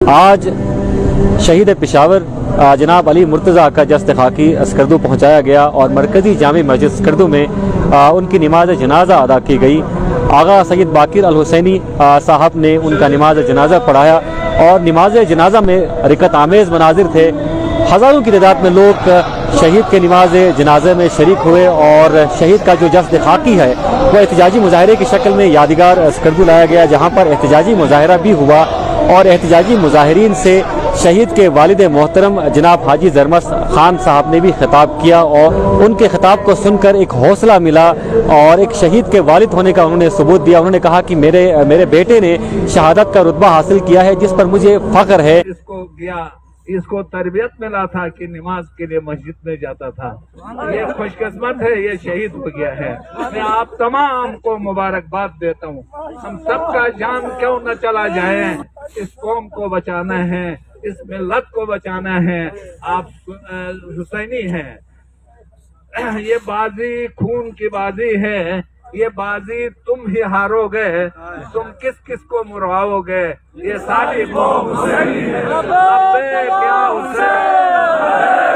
آج شہید پشاور جناب علی مرتضیٰ کا جسد خاکی اسکردو پہنچایا گیا اور مرکزی جامع مسجد اسکردو میں ان کی نماز جنازہ ادا کی گئی۔ آغا سید باقر الحسینی صاحب نے ان کا نماز جنازہ پڑھایا اور نماز جنازہ میں رکعت آمیز مناظر تھے۔ ہزاروں کی تعداد میں لوگ شہید کے نماز جنازے میں شریک ہوئے اور شہید کا جو جسد خاکی ہے وہ احتجاجی مظاہرے کی شکل میں یادگار اسکردو لایا گیا، جہاں پر احتجاجی مظاہرہ بھی ہوا اور احتجاجی مظاہرین سے شہید کے والد محترم جناب حاجی زرمس خان صاحب نے بھی خطاب کیا اور ان کے خطاب کو سن کر ایک حوصلہ ملا اور ایک شہید کے والد ہونے کا انہوں نے ثبوت دیا۔ انہوں نے کہا کہ میرے بیٹے نے شہادت کا رتبہ حاصل کیا ہے جس پر مجھے فخر ہے۔ اس کو تربیت ملا تھا کہ نماز کے لیے مسجد میں جاتا تھا، یہ خوش قسمت ہے، یہ شہید ہو گیا ہے۔ میں آپ تمام کو مبارکباد دیتا ہوں۔ ہم سب کا جان کیوں نہ چلا جائے، اس قوم کو بچانا ہے، اس ملت کو بچانا ہے۔ آپ حسینی ہیں، یہ بازی خون کی بازی ہے، یہ بازی تم ہی ہارو گے، تم کس کس کو مرواؤ گے، یہ ساری قوم حسینی ہے۔ ابے کیا حسین